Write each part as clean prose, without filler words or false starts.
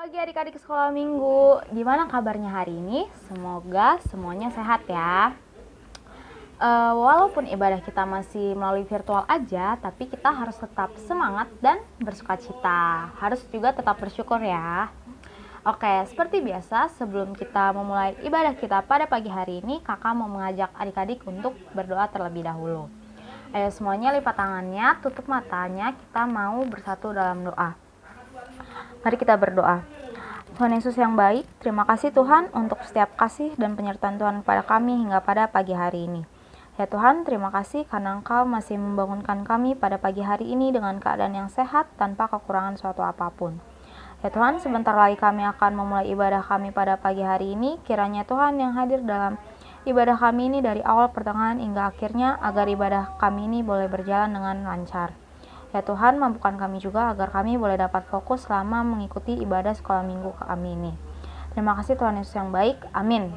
Pagi adik-adik sekolah minggu, gimana kabarnya hari ini? Semoga semuanya sehat ya. Walaupun ibadah kita masih melalui virtual aja, tapi kita harus tetap semangat dan bersukacita. Harus juga tetap bersyukur ya. Oke, seperti biasa sebelum kita memulai ibadah kita pada pagi hari ini, kakak mau mengajak adik-adik untuk berdoa terlebih dahulu. Ayo semuanya lipat tangannya, tutup matanya, kita mau bersatu dalam doa. Mari kita berdoa. Tuhan Yesus yang baik, terima kasih Tuhan untuk setiap kasih dan penyertaan Tuhan kepada kami hingga pada pagi hari ini. Ya Tuhan, terima kasih karena Engkau masih membangunkan kami pada pagi hari ini dengan keadaan yang sehat tanpa kekurangan suatu apapun. Ya Tuhan, sebentar lagi kami akan memulai ibadah kami pada pagi hari ini. Kiranya Tuhan yang hadir dalam ibadah kami ini dari awal pertengahan hingga akhirnya agar ibadah kami ini boleh berjalan dengan lancar. Ya Tuhan, mampukan kami juga agar kami boleh dapat fokus selama mengikuti ibadah sekolah minggu kami ini. Terima kasih Tuhan Yesus yang baik. Amin.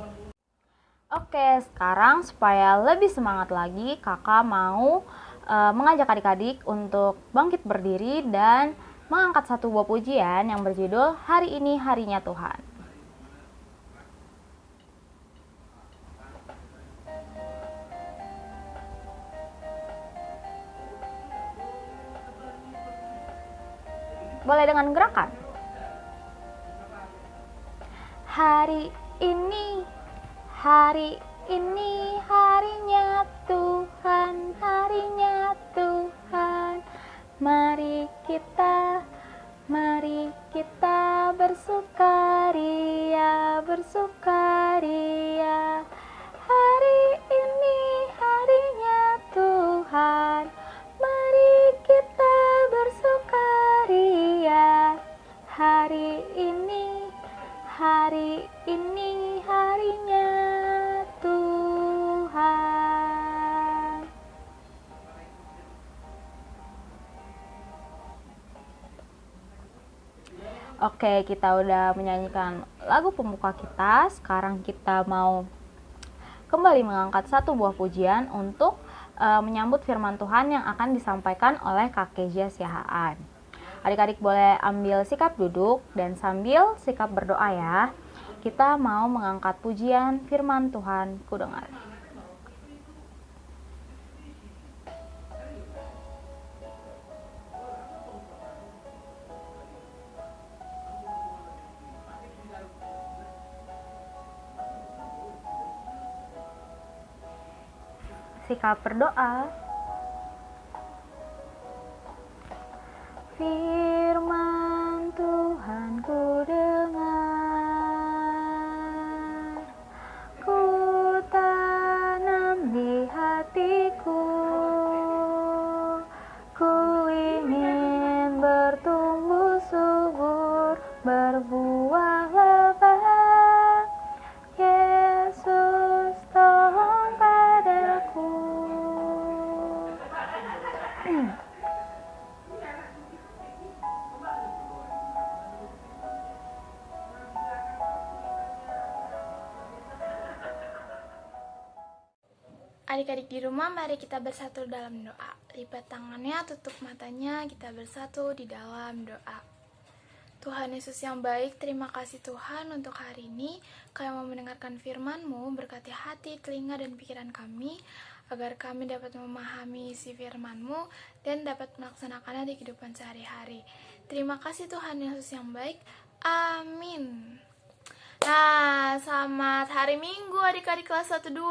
Oke, sekarang supaya lebih semangat lagi, kakak mau mengajak adik-adik untuk bangkit berdiri dan mengangkat satu buah pujian yang berjudul Hari Ini Harinya Tuhan. Boleh dengan gerakan. Hari ini harinya Tuhan, harinya Tuhan. Mari kita bersukaria, bersukaria. Hari ini harinya Tuhan. Mari kita bersukaria. Hari ini harinya Tuhan. Oke, kita udah menyanyikan lagu pembuka kita. Sekarang kita mau kembali mengangkat satu buah pujian untuk menyambut firman Tuhan yang akan disampaikan oleh Kak Kezia Siahaan. Adik-adik boleh ambil sikap duduk dan sambil sikap berdoa ya. Kita mau mengangkat pujian firman Tuhan ku dengar. Sikap berdoa. Firman Tuhan ku dengar, ku tanam di hatiku, ku ingin bertumbuh subur, berbuah lebat. Yesus tolong padaku. Adik-adik di rumah, mari kita bersatu dalam doa. Lipat tangannya, tutup matanya, kita bersatu di dalam doa. Tuhan Yesus yang baik, terima kasih Tuhan untuk hari ini. Kami mau mendengarkan firman-Mu, berkati hati, telinga, dan pikiran kami, agar kami dapat memahami isi firman-Mu dan dapat melaksanakannya di kehidupan sehari-hari. Terima kasih Tuhan Yesus yang baik. Amin. Nah, selamat hari Minggu adik-adik kelas 1-2.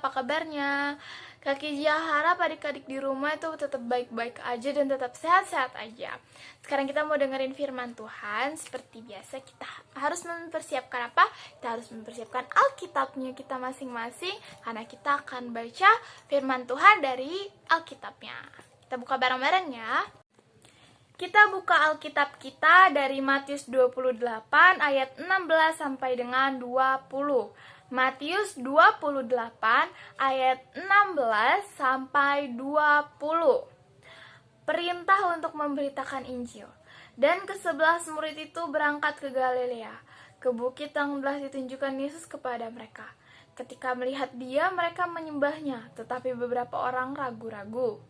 Apa kabarnya? Kak Kezia harap adik-adik di rumah itu tetap baik-baik aja dan tetap sehat-sehat aja. Sekarang kita mau dengerin firman Tuhan. Seperti biasa kita harus mempersiapkan apa? Kita harus mempersiapkan Alkitabnya kita masing-masing, karena kita akan baca firman Tuhan dari Alkitabnya. Kita buka bareng-bareng ya. Kita buka Alkitab kita dari Matius 28 ayat 16 sampai dengan 20. Matius 28 ayat 16 sampai 20. Perintah untuk memberitakan Injil. Dan ke-11 murid itu berangkat ke Galilea, ke bukit yang telah ditunjukkan Yesus kepada mereka. Ketika melihat Dia, mereka menyembahnya, tetapi beberapa orang ragu-ragu.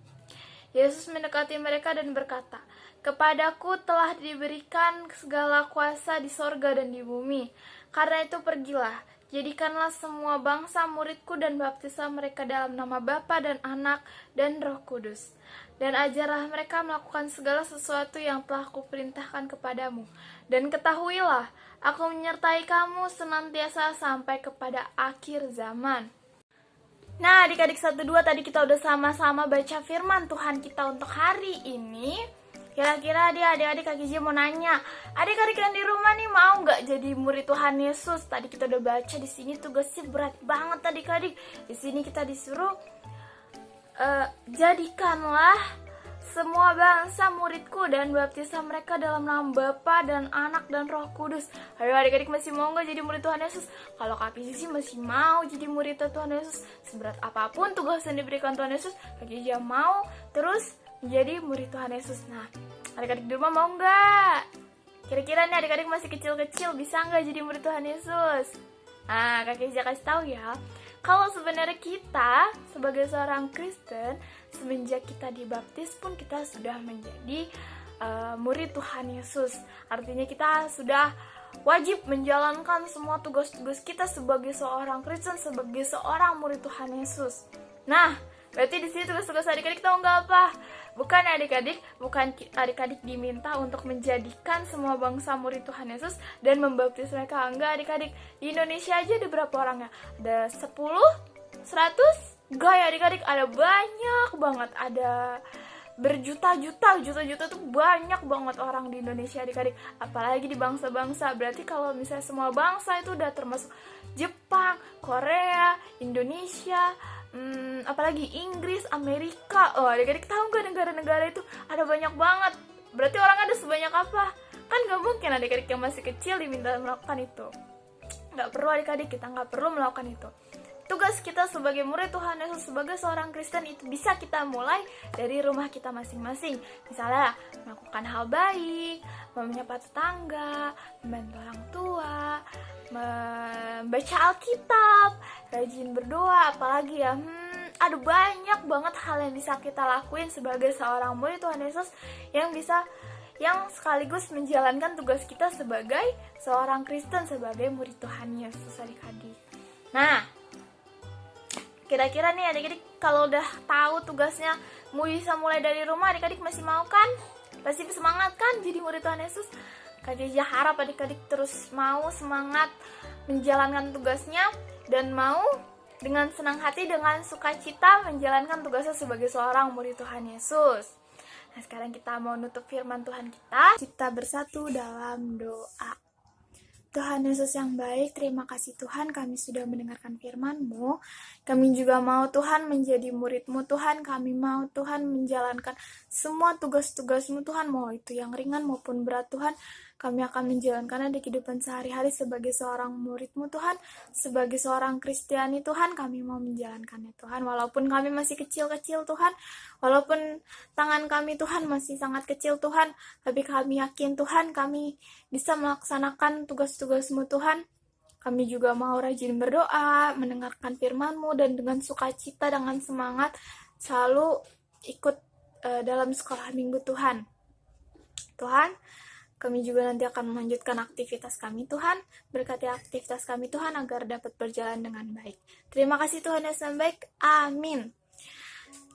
Yesus mendekati mereka dan berkata, Kepadaku telah diberikan segala kuasa di sorga dan di bumi. Karena itu pergilah, jadikanlah semua bangsa muridku dan baptislah mereka dalam nama Bapa dan Anak dan Roh Kudus. Dan ajarlah mereka melakukan segala sesuatu yang telah kuperintahkan kepadamu. Dan ketahuilah, aku menyertai kamu senantiasa sampai kepada akhir zaman. Nah, adik-adik 1-2 tadi kita udah sama-sama baca firman Tuhan kita untuk hari ini. Kira-kira adik-adik Kak Gigi mau nanya, adik-adik yang di rumah nih mau nggak jadi murid Tuhan Yesus? Tadi kita udah baca di sini tugasnya berat banget adik-adik. Di sini kita disuruh jadikanlah semua bangsa muridku dan baptislah mereka dalam nama Bapa dan Anak dan Roh Kudus. Ayo adik-adik masih mau nggak jadi murid Tuhan Yesus? Kalau Kak Gigi masih mau jadi murid Tuhan Yesus. Seberat apapun tugas yang diberikan Tuhan Yesus, Kak Gigi mau terus menjadi murid Tuhan Yesus. Nah, adik-adik di rumah mau nggak? Kira-kira nih adik-adik masih kecil-kecil bisa nggak jadi murid Tuhan Yesus? Nah, Kak Gigi kasih tahu ya. Kalau sebenarnya kita sebagai seorang Kristen, semenjak kita dibaptis pun kita sudah menjadi murid Tuhan Yesus. Artinya kita sudah wajib menjalankan semua tugas-tugas kita sebagai seorang Kristen, sebagai seorang murid Tuhan Yesus. Nah, berarti di sini tugas-tugas adik-adik tahu nggak apa? Bukan adik-adik diminta untuk menjadikan semua bangsa murid Tuhan Yesus dan membaptis mereka. Enggak adik-adik, di Indonesia aja ada berapa orang ya? Ada 10? 100? Enggak ya adik-adik, ada banyak banget. Ada juta-juta tuh banyak banget orang di Indonesia adik-adik. Apalagi di bangsa-bangsa. Berarti kalau misalnya semua bangsa itu udah termasuk Jepang, Korea, Indonesia, apalagi Inggris, Amerika. Oh, adik-adik tahu nggak negara-negara itu ada banyak banget. Berarti orang ada sebanyak apa? Kan nggak mungkin adik-adik yang masih kecil diminta melakukan itu. Nggak perlu adik-adik, kita nggak perlu melakukan itu. Tugas kita sebagai murid Tuhan Yesus, sebagai seorang Kristen itu bisa kita mulai dari rumah kita masing-masing. Misalnya melakukan hal baik, menyapa tetangga, membantu orang tua, membaca Alkitab, rajin berdoa, apalagi ya, ada banyak banget hal yang bisa kita lakuin sebagai seorang murid Tuhan Yesus yang sekaligus menjalankan tugas kita sebagai seorang Kristen, sebagai murid Tuhan Yesus adik-adik. Nah, kira-kira nih adik-adik kalau udah tahu tugasnya bisa mulai dari rumah, adik-adik masih mau kan? Pasti semangat kan jadi murid Tuhan Yesus? Kak Gigi harap adik-adik terus mau semangat menjalankan tugasnya dan mau dengan senang hati, dengan sukacita menjalankan tugasnya sebagai seorang murid Tuhan Yesus. Nah, sekarang kita mau nutup firman Tuhan kita bersatu dalam doa. Tuhan Yesus yang baik, terima kasih Tuhan kami sudah mendengarkan firman-Mu. Kami juga mau Tuhan menjadi murid-Mu Tuhan. Kami mau Tuhan menjalankan semua tugas-tugas-Mu Tuhan. Mau itu yang ringan maupun berat Tuhan. Kami akan menjalankannya di kehidupan sehari-hari sebagai seorang murid-Mu Tuhan. Sebagai seorang Kristiani Tuhan, kami mau menjalankannya Tuhan. Walaupun kami masih kecil-kecil Tuhan. Walaupun tangan kami Tuhan masih sangat kecil Tuhan. Tapi kami yakin Tuhan kami bisa melaksanakan tugas-tugas-Mu Tuhan. Kami juga mau rajin berdoa, mendengarkan firman-Mu, dan dengan sukacita, dengan semangat selalu ikut dalam sekolah minggu Tuhan. Tuhan, kami juga nanti akan melanjutkan aktivitas kami Tuhan. Berkati aktivitas kami Tuhan agar dapat berjalan dengan baik. Terima kasih Tuhan Yesus yang baik. Amin.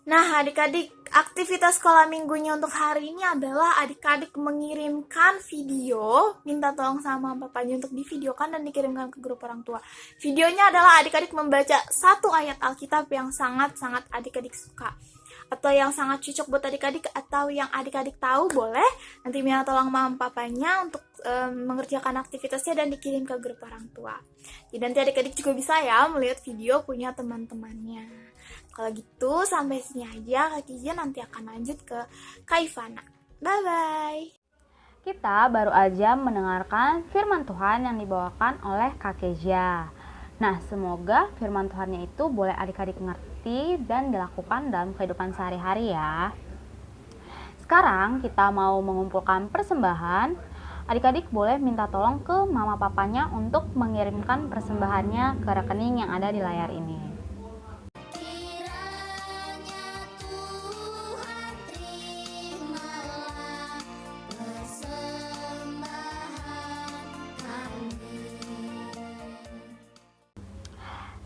Nah adik-adik, aktivitas sekolah minggunya untuk hari ini adalah adik-adik mengirimkan video, minta tolong sama papanya untuk divideokan dan dikirimkan ke grup orang tua. Videonya adalah adik-adik membaca satu ayat Alkitab yang sangat-sangat adik-adik suka, atau yang sangat cocok buat adik-adik, atau yang adik-adik tahu, boleh nanti minta tolong mama papanya untuk mengerjakan aktivitasnya dan dikirim ke grup orang tua. Jadi nanti adik-adik juga bisa ya melihat video punya teman-temannya. Kalau gitu sampai sini aja, Kak Gigi nanti akan lanjut ke Kak Ivana. Bye-bye. Kita baru aja mendengarkan firman Tuhan yang dibawakan oleh Kak Kezia. Nah, semoga firman Tuhannya itu boleh adik-adik ngerti dan dilakukan dalam kehidupan sehari-hari ya. Sekarang kita mau mengumpulkan persembahan. Adik-adik boleh minta tolong ke mama papanya untuk mengirimkan persembahannya ke rekening yang ada di layar ini.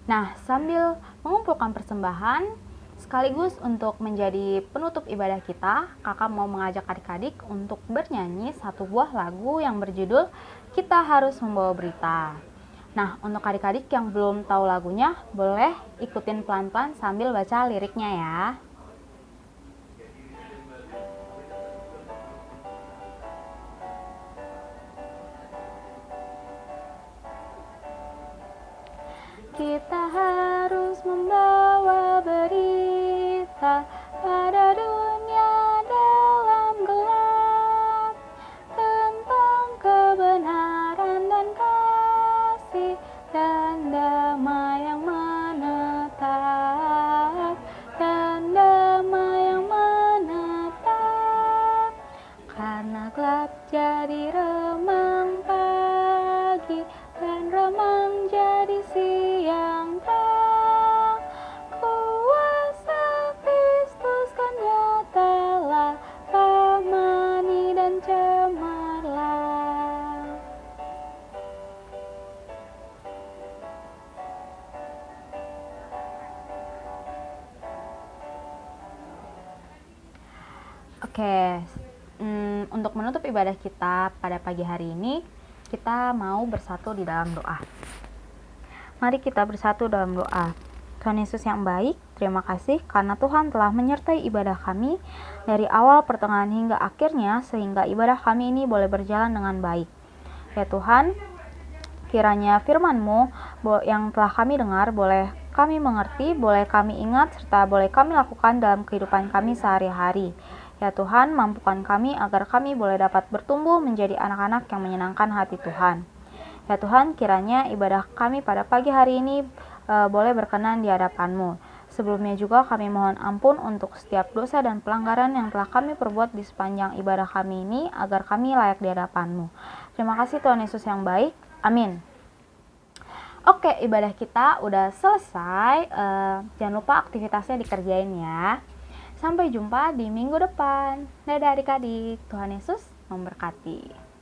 Nah, sambil mengumpulkan persembahan, sekaligus untuk menjadi penutup ibadah kita, kakak mau mengajak adik-adik untuk bernyanyi satu buah lagu yang berjudul Kita Harus Membawa Berita. Nah, untuk adik-adik yang belum tahu lagunya, boleh ikutin pelan-pelan sambil baca liriknya ya. Kita harus membawa berita pada dunia dalam gelap tentang kebenaran dan kasih dan damai yang menetap, dan damai yang menetap. Karena gelap jadi remang pagi dan remang jadi siang terang, kuasa Kristus kan nyatalah, ramani dan cemerlang. Oke, untuk menutup ibadah kita pada pagi hari ini, kita mau bersatu di dalam doa. Mari kita bersatu dalam doa. Tuhan Yesus yang baik, terima kasih karena Tuhan telah menyertai ibadah kami dari awal, pertengahan hingga akhirnya, sehingga ibadah kami ini boleh berjalan dengan baik. Ya Tuhan, kiranya firman-Mu yang telah kami dengar boleh kami mengerti, boleh kami ingat, serta boleh kami lakukan dalam kehidupan kami sehari-hari. Ya Tuhan, mampukan kami agar kami boleh dapat bertumbuh menjadi anak-anak yang menyenangkan hati Tuhan. Ya Tuhan, kiranya ibadah kami pada pagi hari ini boleh berkenan di hadapan-Mu. Sebelumnya juga kami mohon ampun untuk setiap dosa dan pelanggaran yang telah kami perbuat di sepanjang ibadah kami ini, agar kami layak di hadapan-Mu. Terima kasih Tuhan Yesus yang baik. Amin. Oke, ibadah kita udah selesai. Jangan lupa aktivitasnya dikerjain ya. Sampai jumpa di minggu depan. Dadah adik-adik. Tuhan Yesus memberkati.